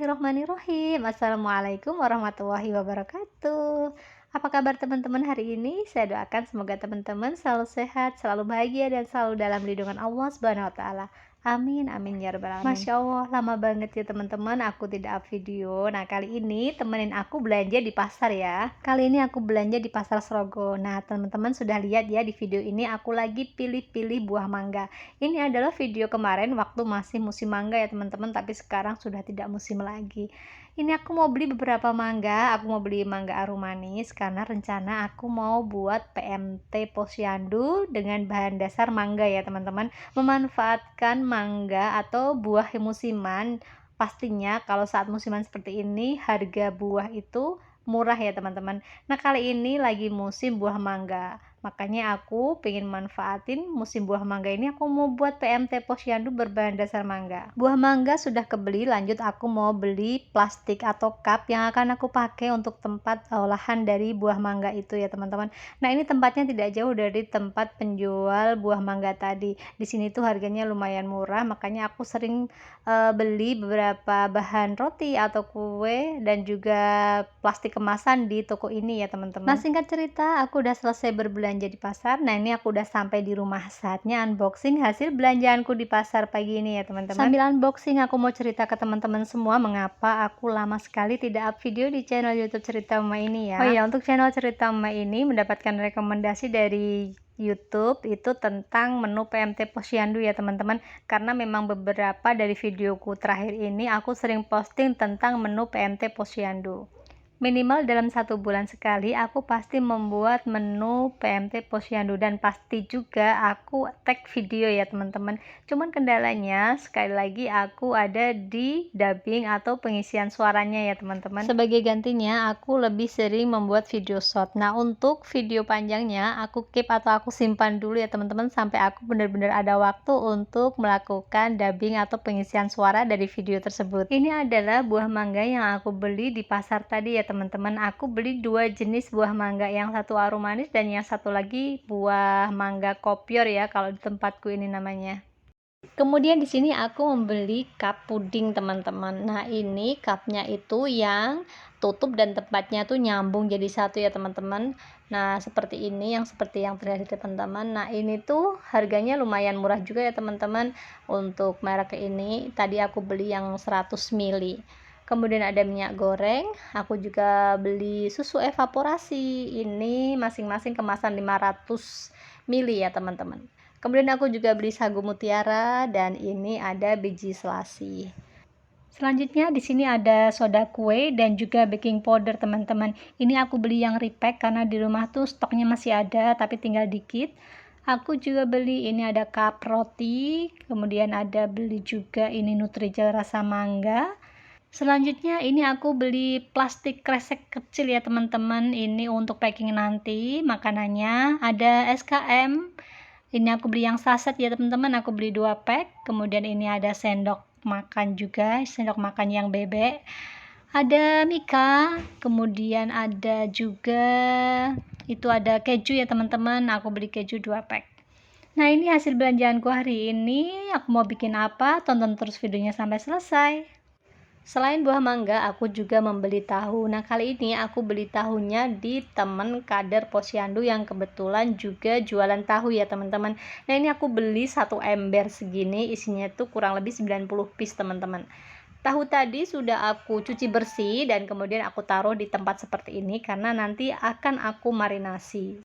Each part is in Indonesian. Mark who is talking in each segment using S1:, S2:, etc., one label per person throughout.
S1: Bismillahirrohmanirrohim. Assalamualaikum warahmatullahi wabarakatuh. Apa kabar teman-teman hari ini? Saya doakan semoga teman-teman selalu sehat, selalu bahagia, dan selalu dalam lindungan Allah Subhanahu wa Ta'ala. Amin, amin ya rabbal alamin. Masya Allah, lama banget ya teman-teman aku tidak up video. Nah, kali ini temenin aku belanja di pasar ya. Kali ini aku belanja di Pasar Srogo. Nah, teman-teman sudah lihat ya di video ini aku lagi pilih-pilih buah mangga. Ini adalah video kemarin waktu masih musim mangga ya teman-teman, tapi sekarang sudah tidak musim lagi. Ini aku mau beli beberapa mangga, aku mau beli mangga arum manis karena rencana aku mau buat PMT posyandu dengan bahan dasar mangga ya teman-teman. Memanfaatkan mangga atau buah musiman. Pastinya kalau saat musiman seperti ini harga buah itu murah ya teman-teman. Nah, kali ini lagi musim buah mangga, makanya aku pengen manfaatin musim buah mangga ini. Aku mau buat PMT posyandu berbahan dasar mangga. Buah mangga sudah kebeli, lanjut aku mau beli plastik atau cup yang akan aku pakai untuk tempat olahan dari buah mangga itu ya teman-teman. Nah, ini tempatnya tidak jauh dari tempat penjual buah mangga tadi. Di sini tuh harganya lumayan murah, makanya aku sering beli beberapa bahan roti atau kue dan juga plastik kemasan di toko ini ya teman-teman. Nah, singkat cerita aku udah selesai berbelanja di pasar. Nah, ini aku udah sampai di rumah, saatnya unboxing hasil belanjaanku di pasar pagi ini ya teman-teman. Sambil unboxing aku mau cerita ke teman-teman semua mengapa aku lama sekali tidak up video di channel YouTube Cerita Mama ini ya. Oh iya, untuk channel Cerita Mama ini mendapatkan rekomendasi dari YouTube itu tentang menu PMT posyandu ya teman-teman, karena memang beberapa dari videoku terakhir ini aku sering posting tentang menu PMT posyandu. Minimal dalam 1 bulan sekali aku pasti membuat menu PMT posyandu, dan pasti juga aku tag video ya teman-teman. Cuman kendalanya sekali lagi aku ada di dubbing atau pengisian suaranya ya teman-teman. Sebagai gantinya aku lebih sering membuat video short. Nah, untuk video panjangnya aku keep atau aku simpan dulu ya teman-teman sampai aku benar-benar ada waktu untuk melakukan dubbing atau pengisian suara dari video tersebut. Ini adalah buah mangga yang aku beli di pasar tadi ya teman-teman. Aku beli 2 jenis buah mangga, yang satu arum manis dan yang satu lagi buah mangga kopior ya kalau di tempatku ini namanya. Kemudian di sini aku membeli cup puding teman-teman. Nah, ini cupnya itu yang tutup dan tempatnya tuh nyambung jadi satu ya teman-teman. Nah, seperti ini, yang seperti yang terlihat di teman-teman. Nah, ini tuh harganya lumayan murah juga ya teman-teman. Untuk merek ini tadi aku beli yang 100 ml. Kemudian ada minyak goreng, aku juga beli susu evaporasi. Ini masing-masing kemasan 500 ml ya teman-teman. Kemudian aku juga beli sagu mutiara, dan ini ada biji selasi. Selanjutnya di sini ada soda kue dan juga baking powder teman-teman. Ini aku beli yang repack karena di rumah tuh stoknya masih ada tapi tinggal dikit. Aku juga beli ini ada cup roti, kemudian ada beli juga ini Nutrijel rasa mangga. Selanjutnya ini aku beli plastik kresek kecil ya teman-teman. Ini untuk packing nanti makanannya. Ada SKM. Ini aku beli yang saset ya teman-teman. Aku beli 2 pack. Kemudian ini ada sendok makan juga, sendok makan yang bebek. Ada Mika. Kemudian ada juga itu ada keju ya teman-teman. Aku beli keju 2 pack. Nah, ini hasil belanjaanku hari ini. Aku mau bikin apa? Tonton terus videonya sampai selesai. Selain buah mangga, aku juga membeli tahu. Nah, kali ini aku beli tahunya di temen kader posyandu yang kebetulan juga jualan tahu ya teman-teman. Nah, ini aku beli 1 ember segini, isinya tuh kurang lebih 90 piece teman-teman. Tahu tadi sudah aku cuci bersih dan kemudian aku taruh di tempat seperti ini karena nanti akan aku marinasi.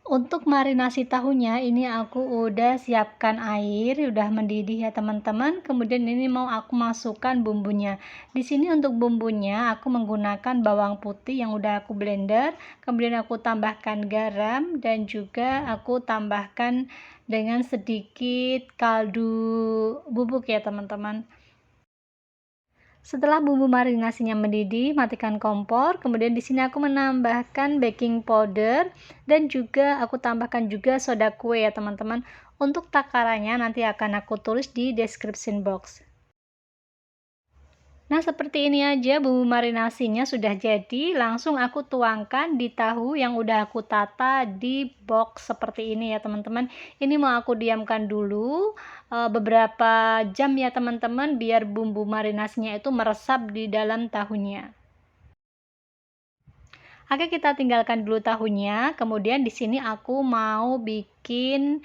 S1: Untuk marinasi tahunya ini aku udah siapkan air, udah mendidih ya teman-teman. Kemudian ini mau aku masukkan bumbunya. Di sini untuk bumbunya aku menggunakan bawang putih yang udah aku blender. Kemudian aku tambahkan garam dan juga aku tambahkan dengan sedikit kaldu bubuk ya teman-teman. Setelah bumbu marinasinya mendidih, matikan kompor. Kemudian di sini aku menambahkan baking powder dan juga aku tambahkan juga soda kue ya teman-teman. Untuk takarannya nanti akan aku tulis di description box. Nah, seperti ini aja bumbu marinasinya sudah jadi, langsung aku tuangkan di tahu yang udah aku tata di box seperti ini ya teman-teman. Ini mau aku diamkan dulu beberapa jam ya teman-teman, biar bumbu marinasinya itu meresap di dalam tahunya. Oke, kita tinggalkan dulu tahunya. Kemudian di sini aku mau bikin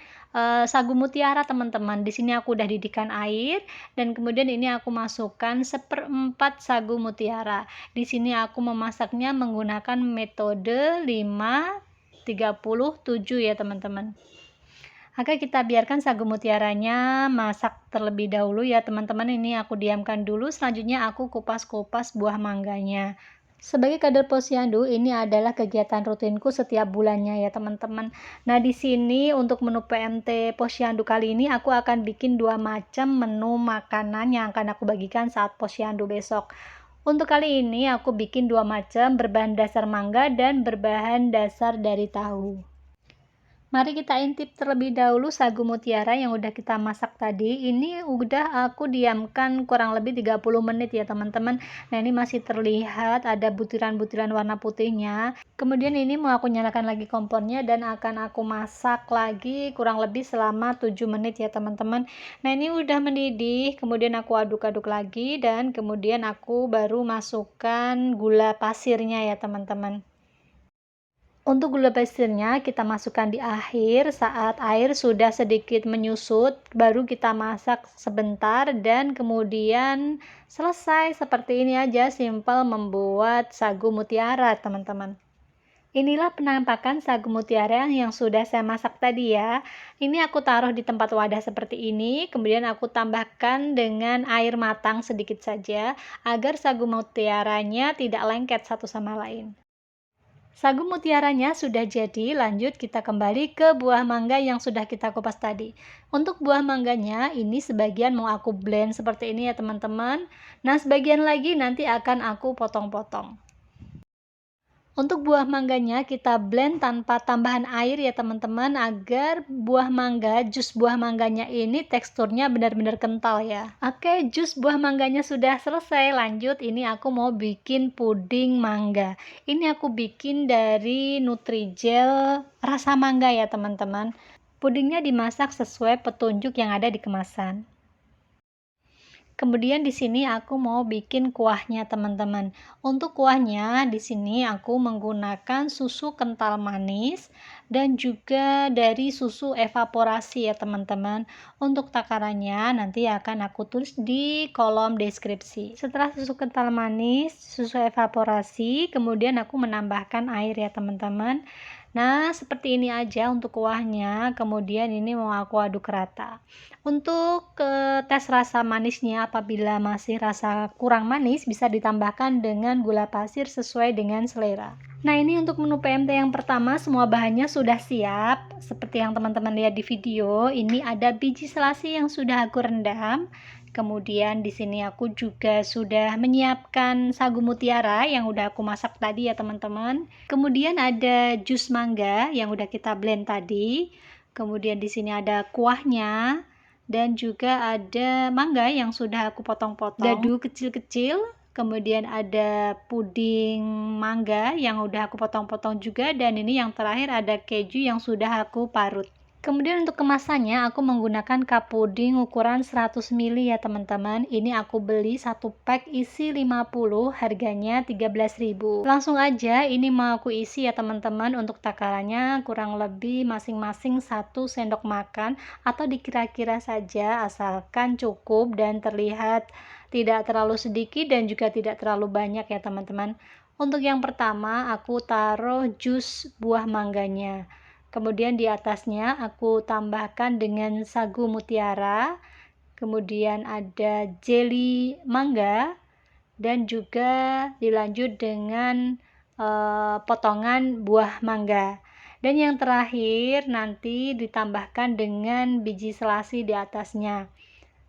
S1: sagu mutiara, teman-teman. Di sini aku udah didihkan air dan kemudian ini aku masukkan seperempat sagu mutiara. Di sini aku memasaknya menggunakan metode 5-30-7 ya, teman-teman. Oke, kita biarkan sagu mutiaranya masak terlebih dahulu ya, teman-teman. Ini aku diamkan dulu. Selanjutnya aku kupas-kupas buah mangganya. Sebagai kader posyandu, ini adalah kegiatan rutinku setiap bulannya ya teman-teman. Nah, di sini untuk menu PMT posyandu kali ini aku akan bikin 2 macam menu makanan yang akan aku bagikan saat posyandu besok. Untuk kali ini aku bikin 2 macam berbahan dasar mangga dan berbahan dasar dari tahu. Mari kita intip terlebih dahulu sagu mutiara yang udah kita masak tadi. Ini udah aku diamkan kurang lebih 30 menit ya teman-teman. Nah, ini masih terlihat ada butiran-butiran warna putihnya. Kemudian ini mau aku nyalakan lagi kompornya dan akan aku masak lagi kurang lebih selama 7 menit ya teman-teman. Nah, ini udah mendidih, kemudian aku aduk-aduk lagi dan kemudian aku baru masukkan gula pasirnya ya teman-teman. Untuk gula pasirnya kita masukkan di akhir saat air sudah sedikit menyusut, baru kita masak sebentar dan kemudian selesai. Seperti ini aja, simple membuat sagu mutiara teman-teman. Inilah penampakan sagu mutiara yang sudah saya masak tadi ya. Ini aku taruh di tempat wadah seperti ini, kemudian aku tambahkan dengan air matang sedikit saja agar sagu mutiaranya tidak lengket satu sama lain. Sagu mutiaranya sudah jadi, lanjut kita kembali ke buah mangga yang sudah kita kupas tadi. Untuk buah mangganya, ini sebagian mau aku blend seperti ini ya teman-teman. Nah, sebagian lagi nanti akan aku potong-potong. Untuk buah mangganya kita blend tanpa tambahan air ya teman-teman, agar buah mangga, jus buah mangganya ini teksturnya benar-benar kental ya. Oke, jus buah mangganya sudah selesai. Lanjut, ini aku mau bikin puding mangga. Ini aku bikin dari Nutrijel rasa mangga ya teman-teman. Pudingnya dimasak sesuai petunjuk yang ada di kemasan. Kemudian di sini aku mau bikin kuahnya teman-teman. Untuk kuahnya di sini aku menggunakan susu kental manis dan juga dari susu evaporasi ya teman-teman. Untuk takarannya nanti akan aku tulis di kolom deskripsi. Setelah susu kental manis, susu evaporasi, kemudian aku menambahkan air ya teman-teman. Nah, seperti ini aja untuk kuahnya. Kemudian ini mau aku aduk rata. Untuk tes rasa manisnya, apabila masih rasa kurang manis, bisa ditambahkan dengan gula pasir sesuai dengan selera. Nah, ini untuk menu PMT yang pertama, semua bahannya sudah siap. Seperti yang teman-teman lihat di video, ini ada biji selasi yang sudah aku rendam. Kemudian di sini aku juga sudah menyiapkan sagu mutiara yang udah aku masak tadi ya teman-teman. Kemudian ada jus mangga yang udah kita blend tadi. Kemudian di sini ada kuahnya dan juga ada mangga yang sudah aku potong-potong. Dadu kecil-kecil. Kemudian ada puding mangga yang udah aku potong-potong juga, dan ini yang terakhir ada keju yang sudah aku parut. Kemudian untuk kemasannya aku menggunakan cup puding ukuran 100 ml ya teman-teman. Ini aku beli 1 pack isi 50, harganya 13.000. Langsung aja ini mau aku isi ya teman-teman. Untuk takarannya kurang lebih masing-masing 1 sendok makan atau dikira-kira saja, asalkan cukup dan terlihat tidak terlalu sedikit dan juga tidak terlalu banyak ya teman-teman. Untuk yang pertama aku taruh jus buah mangganya. Kemudian di atasnya aku tambahkan dengan sagu mutiara, kemudian ada jelly mangga, dan juga dilanjut dengan potongan buah mangga. Dan yang terakhir nanti ditambahkan dengan biji selasi di atasnya.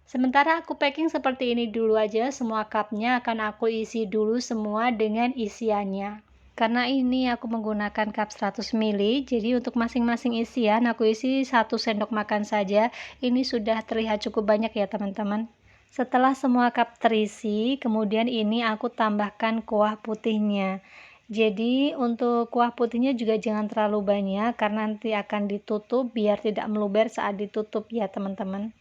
S1: Sementara aku packing seperti ini dulu aja, semua cupnya akan aku isi dulu semua dengan isiannya. Karena ini aku menggunakan cup 100 ml, jadi untuk masing-masing isian aku isi 1 sendok makan saja. Ini sudah terlihat cukup banyak ya teman-teman. Setelah semua cup terisi, kemudian ini aku tambahkan kuah putihnya. Jadi untuk kuah putihnya juga jangan terlalu banyak karena nanti akan ditutup biar tidak meluber saat ditutup ya teman-teman.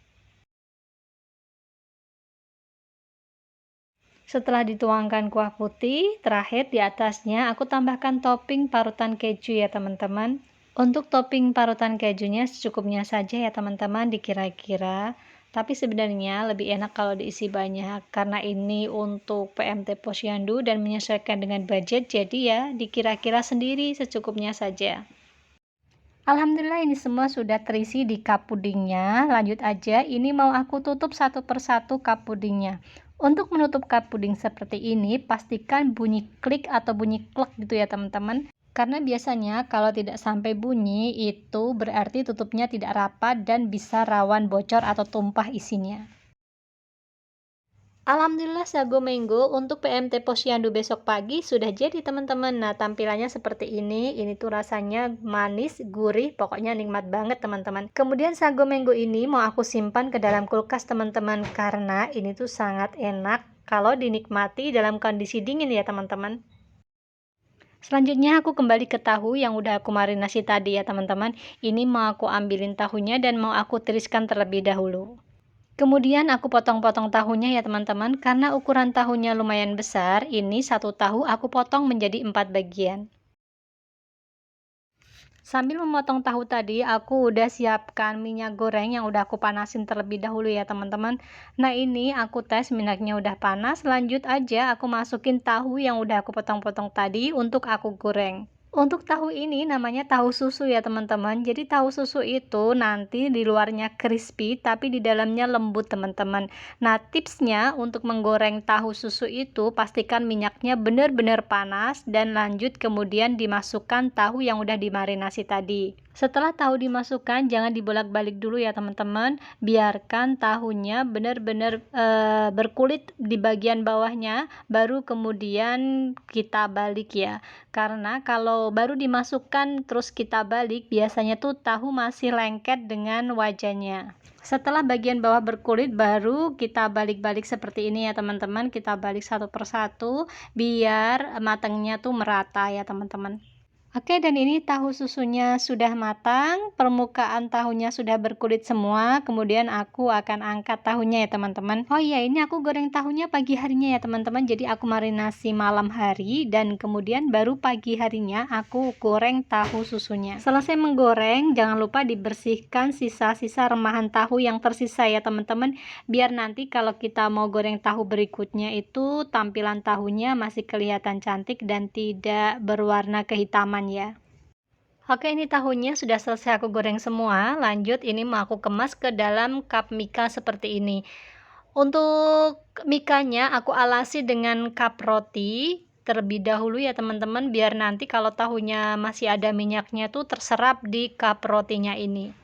S1: Setelah dituangkan kuah putih, terakhir di atasnya aku tambahkan topping parutan keju ya teman-teman. Untuk topping parutan kejunya secukupnya saja ya teman-teman, dikira-kira. Tapi sebenarnya lebih enak kalau diisi banyak karena ini untuk PMT Posyandu dan menyesuaikan dengan budget, jadi ya dikira-kira sendiri secukupnya saja. Alhamdulillah ini semua sudah terisi di cup pudingnya. Lanjut aja, ini mau aku tutup satu persatu cup pudingnya. Untuk menutup cup puding seperti ini, pastikan bunyi klik atau bunyi klek gitu ya teman-teman. Karena biasanya kalau tidak sampai bunyi itu berarti tutupnya tidak rapat dan bisa rawan bocor atau tumpah isinya. Alhamdulillah sago mango untuk PMT Posyandu besok pagi sudah jadi teman-teman. Nah tampilannya seperti ini tuh rasanya manis, gurih, pokoknya nikmat banget teman-teman. Kemudian sago mango ini mau aku simpan ke dalam kulkas teman-teman, karena ini tuh sangat enak kalau dinikmati dalam kondisi dingin ya teman-teman. Selanjutnya aku kembali ke tahu yang udah aku marinasi tadi ya teman-teman. Ini mau aku ambilin tahunya dan mau aku tiriskan terlebih dahulu. Kemudian aku potong-potong tahunya ya teman-teman, karena ukuran tahunya lumayan besar, ini satu tahu aku potong menjadi 4 bagian. Sambil memotong tahu tadi, aku udah siapkan minyak goreng yang udah aku panasin terlebih dahulu ya teman-teman. Nah ini aku tes minyaknya udah panas, lanjut aja aku masukin tahu yang udah aku potong-potong tadi untuk aku goreng. Untuk tahu ini namanya tahu susu ya teman-teman. Jadi tahu susu itu nanti di luarnya crispy tapi di dalamnya lembut teman-teman. Nah tipsnya untuk menggoreng tahu susu itu pastikan minyaknya benar-benar panas dan lanjut kemudian dimasukkan tahu yang udah dimarinasi tadi. Setelah tahu dimasukkan jangan dibolak-balik dulu ya teman-teman. Biarkan tahunya benar-benar berkulit di bagian bawahnya, baru kemudian kita balik ya. Karena kalau baru dimasukkan terus kita balik, biasanya tuh tahu masih lengket dengan wajannya. Setelah bagian bawah berkulit baru kita balik-balik seperti ini ya teman-teman. Kita balik satu persatu biar matangnya tuh merata ya teman-teman. Oke, dan ini tahu susunya sudah matang, permukaan tahunya sudah berkulit semua, kemudian aku akan angkat tahunya ya teman-teman. Oh iya, ini aku goreng tahunya pagi harinya ya teman-teman, jadi aku marinasi malam hari dan kemudian baru pagi harinya aku goreng tahu susunya. Selesai menggoreng, jangan lupa dibersihkan sisa-sisa remahan tahu yang tersisa ya teman-teman, biar nanti kalau kita mau goreng tahu berikutnya itu tampilan tahunya masih kelihatan cantik dan tidak berwarna kehitaman ya. Oke, ini tahunya sudah selesai aku goreng semua. Lanjut, ini mau aku kemas ke dalam cup mika seperti ini. Untuk mikanya aku alasi dengan cup roti terlebih dahulu ya teman-teman, biar nanti kalau tahunya masih ada minyaknya tuh terserap di cup rotinya ini.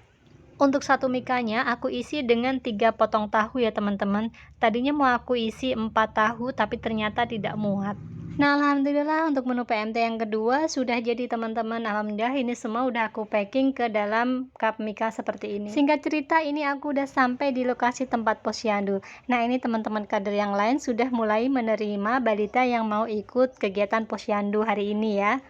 S1: Untuk satu mikanya aku isi dengan 3 potong tahu ya teman-teman. Tadinya mau aku isi 4 tahu tapi ternyata tidak muat. Nah alhamdulillah untuk menu PMT yang kedua sudah jadi teman-teman. Alhamdulillah ini semua udah aku packing ke dalam cup mika seperti ini. Singkat cerita ini aku udah sampai di lokasi tempat posyandu. Nah ini teman-teman kader yang lain sudah mulai menerima balita yang mau ikut kegiatan posyandu hari ini ya.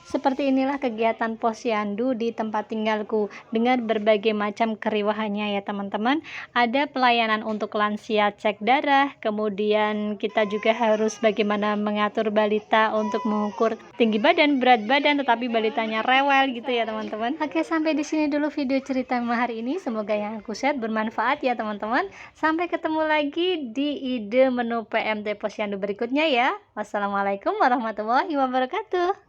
S1: Seperti inilah kegiatan posyandu di tempat tinggalku dengan berbagai macam keriwahannya ya teman-teman. Ada pelayanan untuk lansia cek darah, kemudian kita juga harus bagaimana mengatur balita untuk mengukur tinggi badan, berat badan, tetapi balitanya rewel gitu ya teman-teman. Oke, sampai di sini dulu video cerita hari ini. Semoga yang aku share bermanfaat ya teman-teman. Sampai ketemu lagi di ide menu PMT posyandu berikutnya ya. Wassalamualaikum warahmatullahi wabarakatuh.